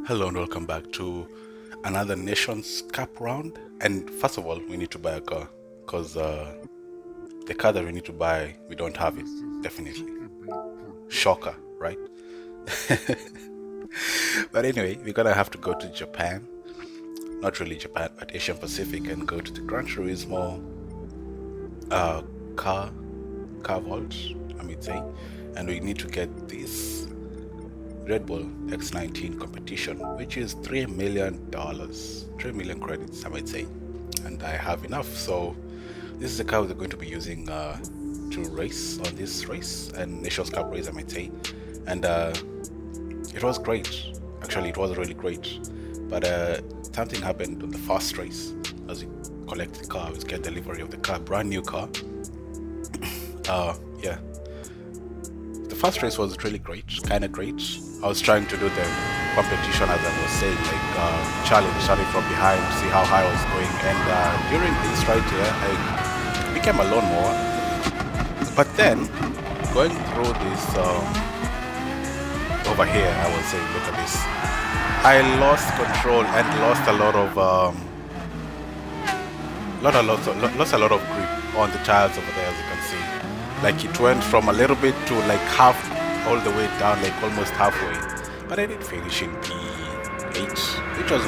Hello and welcome back to another Nations Cup round. And first of all, we need to buy a car because the car that we need to buy, we don't have it. Definitely. Shocker, right? But anyway, we're gonna have to go to Japan. Not really Japan, but Asian Pacific, and go to the Gran Turismo car vault, I might say. And we need to get this Redbull X19 competition, which is $3 million, 3 million credits, I might say, and I have enough. So this is the car we're going to be using to race on this race and Nations Cup race, I might say. And it was great. Actually, it was really great. But something happened on the first race. As we collect the car, we get delivery of the car, brand new car. Yeah. The first race was really great, kind of great. I was trying to do the competition, as I was saying, like challenge, starting from behind, see how high I was going. And during this right here, I became a lawnmower. But then, going through this over here, I was saying, look at this. I lost control and lost a lot of lost a lot of grip on the tires over there, as you can see. Like it went from a little bit to like half, all the way down, like almost halfway. But I did finish in P8, which was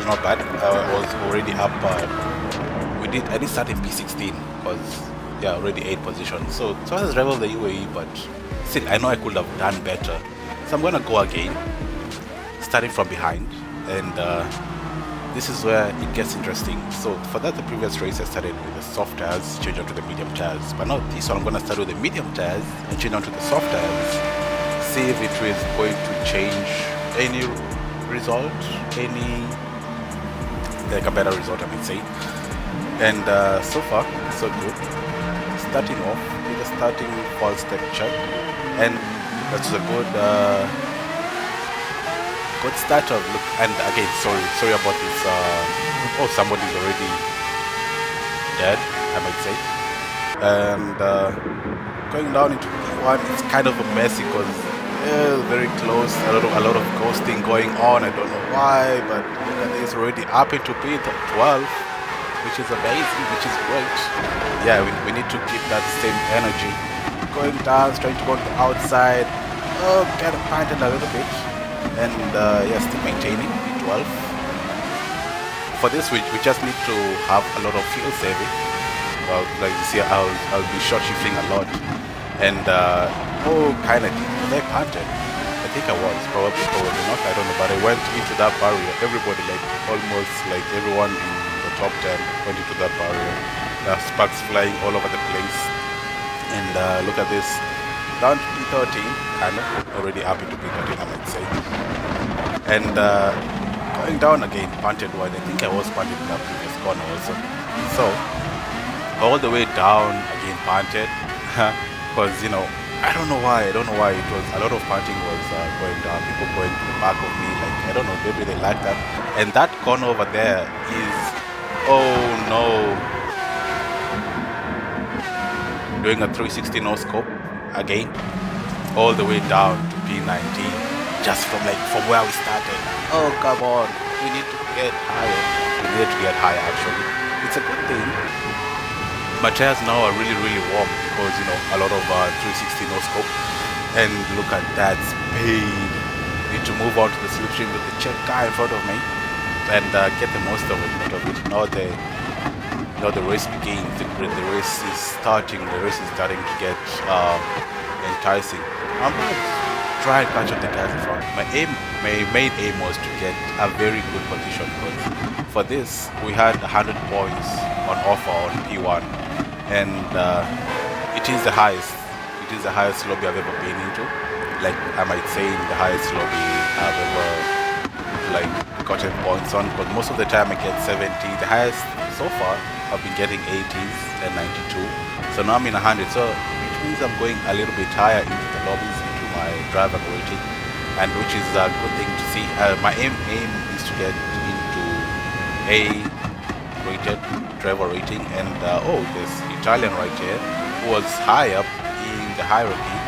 not bad. I was already up. I did start in P16 because yeah, already 8 positions. So I was driver of the UAE, but still I know I could have done better. So I'm gonna go again, starting from behind, and this is where it gets interesting. So for that, the previous race I started with the soft tires, change on to the medium tires. But now this one I'm going to start with the medium tires and change on to the soft tires. See if it is going to change any result, like a better result, I might say. And so far, so good. Starting off with a starting fall step check. And that's a good start of look. And again, sorry about this. Oh, somebody's already dead, I might say. And going down into P1, it's kind of a messy because very close. A lot of ghosting going on. I don't know why, but look at this, already up into P12, which is amazing, which is great. Yeah, we need to keep that same energy. Going down, trying to go to the outside. Oh, get planted a little bit. And yeah, still maintaining P12. For this, we just need to have a lot of fuel saving. Like you see, I'll be short shifting a lot. And oh, kind of they planted. I think I was probably not. I don't know, but I went into that barrier. Everybody, like almost like everyone in the top 10, went into that barrier. There are sparks flying all over the place. And look at this. Down to P13, kind of already up into P13, I might say. And going down again, punted wide. I think I was punted in that previous corner also. So all the way down again, punted. Because I don't know why. It was a lot of punting was going down. People going to the back of me, like I don't know, maybe they like that. And that corner over there is, oh no, doing a 360 no scope. Again, all the way down to P19, just from where we started. Oh, come on, we need to get higher. We need to get higher, actually. It's a good thing. My tires now are really, really warm because, a lot of 360 no scope. And look at that speed. Need to move on to the slipstream with the check car in front of me and get the most of it. Now the race begins. The race is starting. The race is starting to get enticing. I'm going to try and catch up the guys in front. My main aim was to get a very good position because for this we had 100 points on offer on P1, and it is the highest. It is the highest lobby I've ever been into. Like I might say, the highest lobby I've ever gotten points on. Because most of the time I get 70. The highest so far I've been getting 80s and 92. So now I'm in 100. So which means I'm going a little bit higher into the lobbies, into my driver rating, and which is a good thing to see. My aim is to get into A-rated driver rating, and oh, this Italian right here who was high up in the hierarchy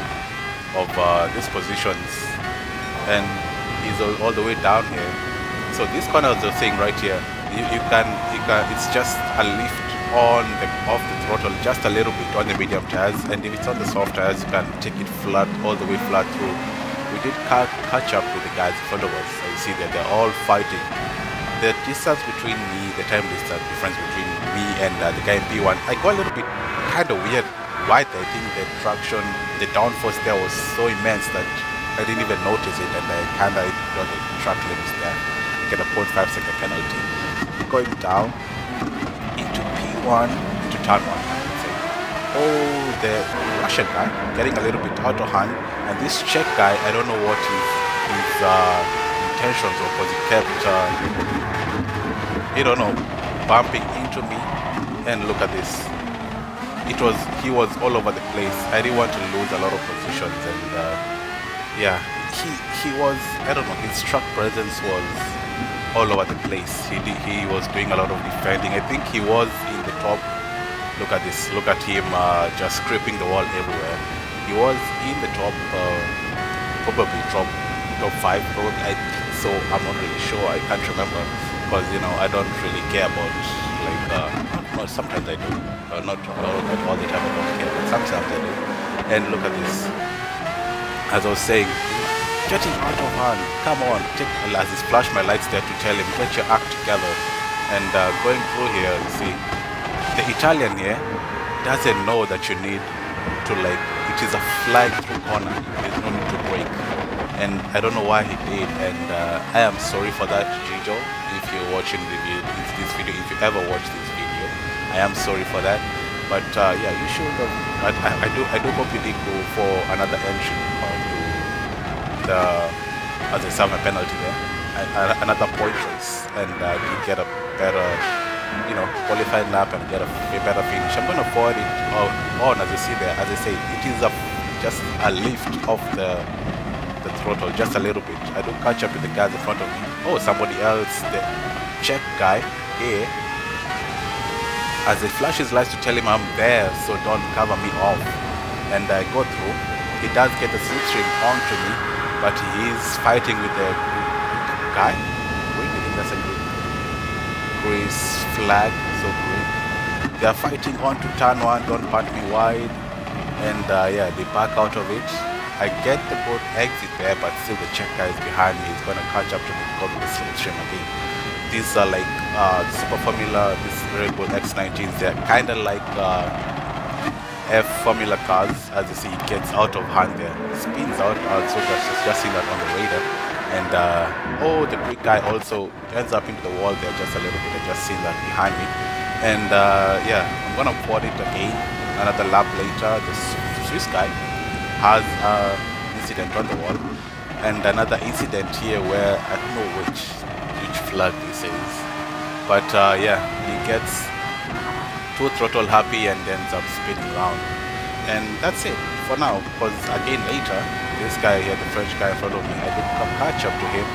of these positions, and he's is all the way down here. So this corner is the thing right here. You can it's just a lift on the off the throttle just a little bit on the medium tires, and if it's on the soft tires you can take it flat, all the way flat through. We did catch up with the guys in front of us. So you see that they're all fighting. The distance between me, the time distance difference between me and the guy in P1, I got a little bit kind of weird. Why? I think the traction, the downforce there was so immense that I didn't even notice it, and I kind of got the track limits there. Get a 0.5-second penalty. Going down into P1, into turn 1, I would say. Oh, the Russian guy getting a little bit out of hand, and this Czech guy, I don't know what his intentions were, because he kept, I don't know, bumping into me. And look at this. He was all over the place. I didn't want to lose a lot of positions, and yeah, he was, I don't know, his track presence was all over the place. He was doing a lot of defending. I think he was in the top. Look at this. Look at him just scraping the wall everywhere. He was in the top, probably top 5. Probably, I think so. I'm not really sure. I can't remember, because I don't really care about well, sometimes I do. Not all the time. I don't care, but sometimes I do. And look at this. As I was saying, getting out of hand. Come on, as he flashed my lights there to tell him, get your act together. And going through here, you see, the Italian here doesn't know that you need to it is a flying through corner. There's no need to brake. And I don't know why he did. And I am sorry for that, Gijo. If you're watching this video, if you ever watch this video, I am sorry for that. But yeah, you should have. I do hope you did go for another entry to as I serve a penalty there, another point race, and you get a better, qualifying lap and get a better finish. I'm going to forward it on, as you see there. As I say, it is just a lift of the throttle, just a little bit. I do catch up with the guys in front of me. Oh, somebody else, the Czech guy here, as it flashes lights to tell him I'm there, so don't cover me off. And I go through. He does get a slipstream onto me, but he is fighting with the guy. Wait, I think that's a Greece flag, so great. They are fighting onto turn 1, don't punt me wide. And yeah, they back out of it. I get the boat exit there, but still the Czech guy is behind me. He's going to catch up to me because of the slipstream again. These are like Super Formula, these Redbull X19s. They're kind of like F Formula cars. As you see, it gets out of hand there. Spins out, so just seen that on the radar. And oh, the Greek guy also ends up into the wall there just a little bit. I just seen that behind me. And yeah, I'm going to port it again. Another lap later, the Swiss guy has an incident on the wall. And another incident here where I don't know which flag this is. But yeah, he gets too throttle happy and ends up spinning around. And that's it for now, because again later, this guy here, the French guy in front of me, I did come catch up to him,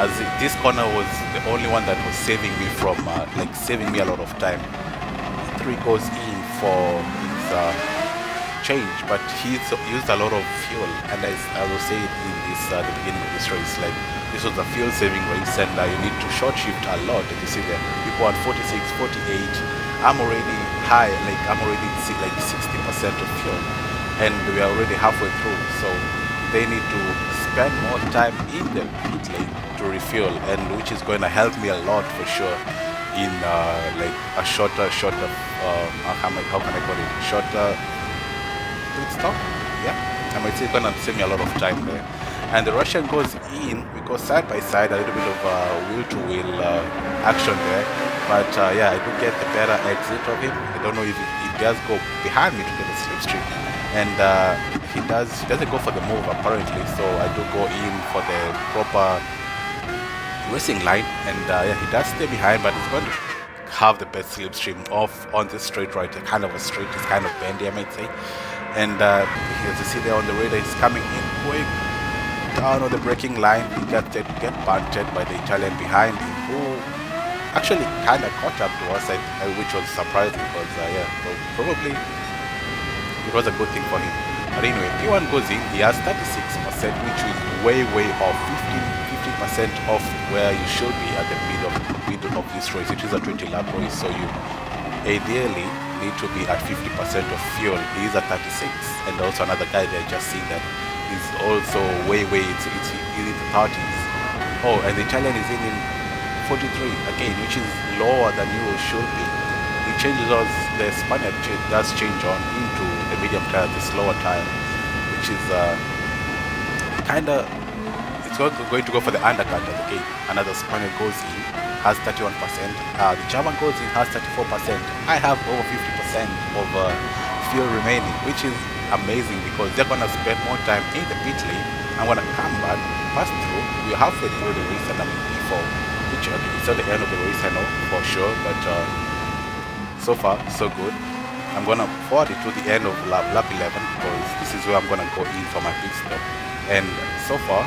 as this corner was the only one that was saving me from, saving me a lot of time. 3 goes in for his change, but he's used a lot of fuel, and as I will say it in this the beginning of this race, this was a fuel saving race, and you need to short shift a lot. As you see there, people at 46, 48. I'm already high, I'm already 60% of fuel, and we are already halfway through, so they need to spend more time in the pit lane to refuel, and which is going to help me a lot for sure in a shorter how can I call it, shorter pit stop. Yeah, I might say it's going to save me a lot of time there. And the Russian goes in, we go side by side, a little bit of wheel-to-wheel action there. But yeah, I do get the better exit of him. I don't know if he does go behind me to get the slipstream. And he doesn't go for the move apparently, so I do go in for the proper racing line. And yeah, he does stay behind, but he's going to have the best slipstream off on this straight right. Kind of a straight, it's kind of bendy, I might say. And as you see there on the radar, he's coming in quick down on the braking line. He get bunted by the Italian behind him, who actually kind of caught up to us, which was surprising, because yeah, probably it was a good thing for him. But anyway, P1 goes in, he has 36%, which is way off. 15% off where you should be at the middle of this race. It is a 20 lap race, so you ideally need to be at 50% of fuel. He is at 36, and also another guy there just seen that is also way it's in the 30s. Oh, and the Italian is in 43 again, which is lower than you should be. It changes us, the Spaniard does change on into the medium tire, the slower tire, which is it's going to go for the undercut again. Another Spaniard goes in, has 31%. The German goes in, has 34%. I have over 50% of fuel remaining, which is amazing because they're gonna spend more time in the pit lane. I'm gonna come back, pass through. We're halfway through the race and I'm in P4, which it's not the end of the race, I know for sure, but so far so good. I'm gonna forward it to the end of lap 11 because this is where I'm gonna go in for my pit stop. And so far,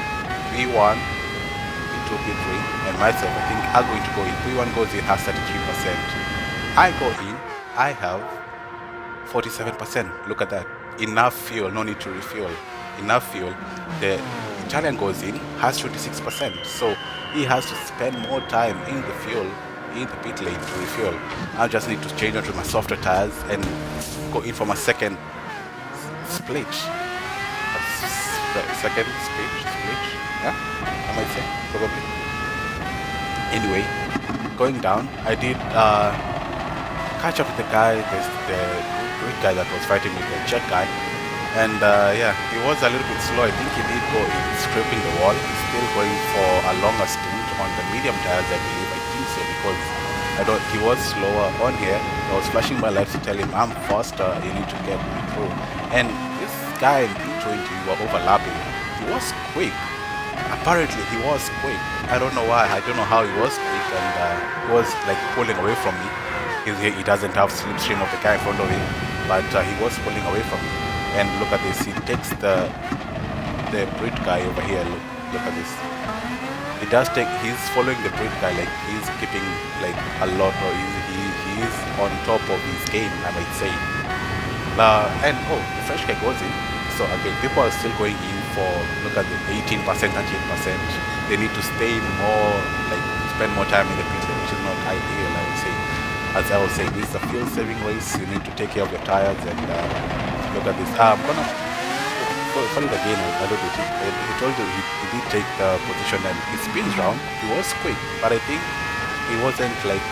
P1, P2, P3, and myself, I think I'm going to go in. P1 goes in, has 33%. I go in, I have 47%. Look at that. Enough fuel, no need to refuel. Enough fuel. The Italian goes in, has 26%. So he has to spend more time in the fuel, in the pit lane to refuel. I just need to change onto my softer tires and go in for my second split. Second split, yeah, I might say, probably. Anyway, going down, I did catch up with the guy, the great guy that was fighting with the Czech guy, and yeah, he was a little bit slow. I think he did go in scraping the wall. He's still going for a longer stint on the medium tires, I believe. I think so, because he was slower on here. I was flashing my lights to tell him I'm faster, you need to get me through. And this guy in P20, we were overlapping. He was quick. Apparently he was quick. I don't know why. I don't know how he was quick, and he was like pulling away from me. He doesn't have slipstream of the guy in front of him, but he was pulling away from me. And look at this. He takes the Brit guy over here. Look at this. He does take. He's following the Brit guy. Like he's keeping like a lot. Or he is on top of his game, I might say. And oh, the French guy goes in. So again, people are still going in for, look at the 18%, 38%. They need to stay more, like spend more time in the pit lane, which is not ideal, I would say. As I was saying, this is a fuel saving race. You need to take care of your tires and look at this. I'm gonna follow it again a little bit. He told you he did take the position and he spins round. He was quick, but I think he wasn't like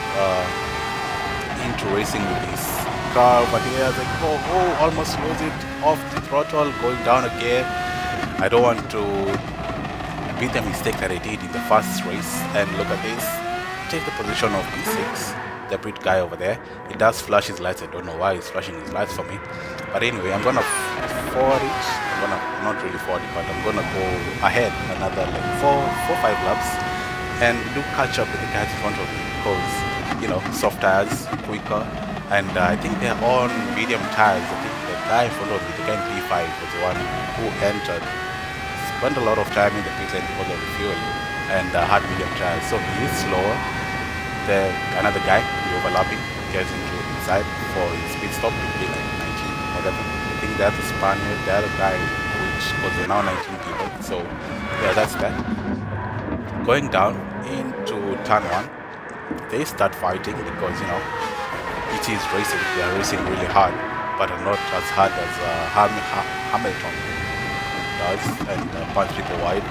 into racing with his car. But he was like, oh, almost lose it off the throttle, going down again. I don't want to repeat the mistake that I did in the first race. And look at this. Take the position of P6. The Brit guy over there. He does flash his lights. I don't know why he's flashing his lights for me. But anyway, I'm gonna forward it. I'm gonna not really forward it, but I'm gonna go ahead another like 4-5 laps and do catch up with the guys in front of me because, you know, soft tires, quicker, and I think they're on medium tires. I think the guy in front of me, the guy in P5, was the one who entered, spent a lot of time in the pit lane because of the fuel and had medium tires, so he is slower. Another guy will be overlapping, gets into inside for his pit stop, will be like 19, whatever. I think that's the Spaniard, the other guy, which was now 19 people. So yeah, that's that. Going down into turn 1, they start fighting because, you know, it is racing. They are racing really hard, but not as hard as Hamilton does, and punch people wide.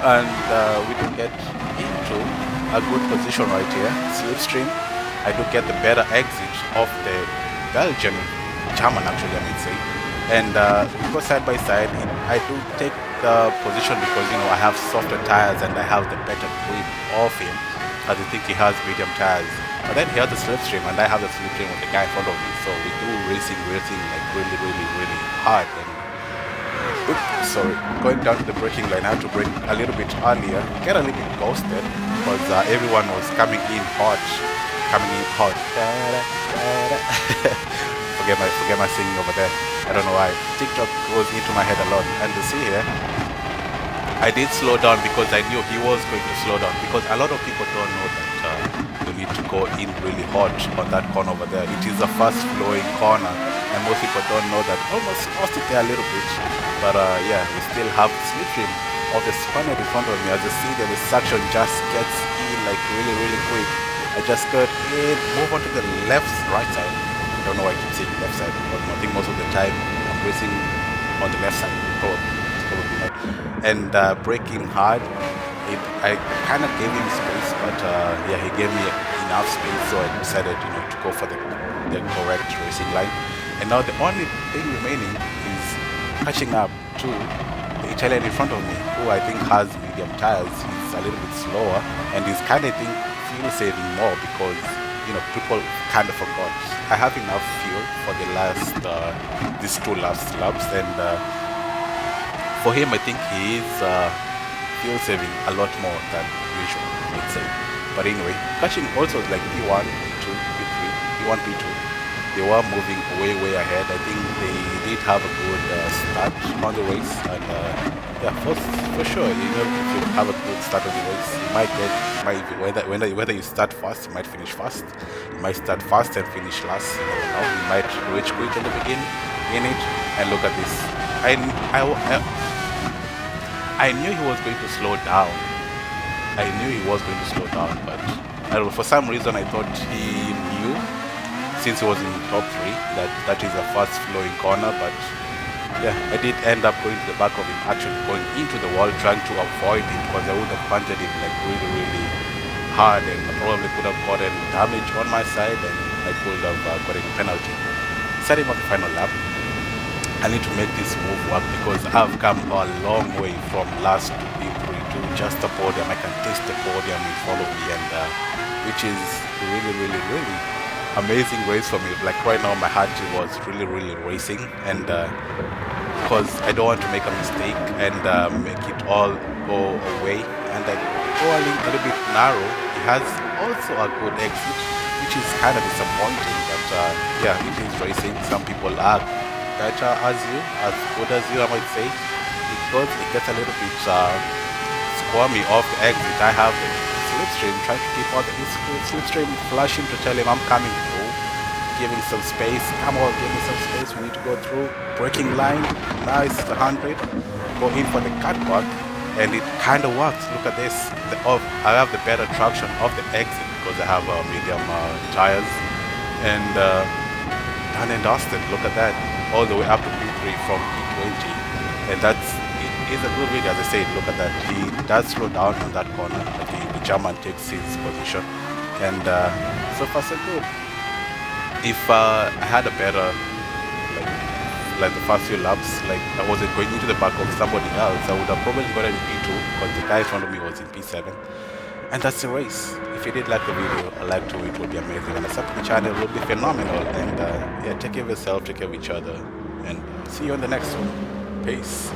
And we do get into a good position right here. Slipstream. I do get the better exit of the German actually, I might say. And we go side by side. I do take the position because, you know, I have softer tires and I have the better grip of him, as I think he has medium tires. But then he has the slipstream and I have the slipstream with the guy in front of me. So we do racing like really hard. And oops, sorry, going down to the braking line, I had to brake a little bit earlier, get a little bit ghosted because everyone was coming in hot. forget my singing over there. I don't know why. TikTok goes into my head a lot. And you see here, I did slow down because I knew he was going to slow down, because a lot of people don't know that you need to go in really hot on that corner over there. It is a fast flowing corner and most people don't know that. Almost lost it there a little bit, but yeah, we still have slipstream of the Spaniard in front of me. As you see that the suction just gets in like really quick. I just got in, move on to the right side. I don't know why I keep saying left side, but I think most of the time I'm racing on the left side, probably not. And braking hard, I kind of gave him space, but yeah, he gave me enough space, so I decided, you know, to go for the correct racing line. And now the only thing remaining is catching up to the Italian in front of me, who I think has medium tires. He's a little bit slower, and he's kind of fuel saving more because, you know, people kind of forgot. I have enough fuel for the these two last laps, and for him, I think he is fuel saving a lot more than usual, let's say. But anyway, catching also like P1, P2, P3, P1, P2. They were moving way ahead. I think they did have a good start on the race, and yeah, for sure, you know, if you have a good start on the race, whether you start fast, you might finish fast. You might start fast and finish last. You never know. You might reach quick in the beginning, and look at this. I knew he was going to slow down. But I don't know, for some reason I thought he knew, since he was in top 3, that is a fast flowing corner. But yeah, I did end up going to the back of him, actually going into the wall, trying to avoid him, because I would have punted him like really hard, and I probably could have gotten damage on my side, and I could have gotten a penalty. Starting on the final lap, I need to make this move work, because I've come a long way from last to P3 to just the podium. I can taste the podium in front of me, and which is really amazing race for me. Like right now, my heart was really racing, and because I don't want to make a mistake and make it all go away, and I go a little bit narrow. It has also a good exit, which is kind of disappointing, but yeah, it is racing. Some people are better as good as you, I might say, because it gets a little bit squirmy off the exit. I have the slipstream, trying to keep all the slipstream flashing to tell him I'm coming through, giving some space. Come on, give me some space, we need to go through. Braking line, nice, 100. Go in for the cutback, and it kind of works. Look at this. I have the better traction off the exit because I have medium tires, and done and dusted. Look at that, all the way up to P3 from P20, and it's a good video. As I said, look at that. He does slow down on that corner. The German takes his position, and so far so good. If I had a better, like the first few laps, like I wasn't going into the back of somebody else, I would have probably gotten P2, because the guy in front of me was in P7. And that's the race. If you did like the video, a like to it would be amazing, and a sub to the channel would be phenomenal. And yeah, take care of yourself, take care of each other, and see you on the next one. Peace.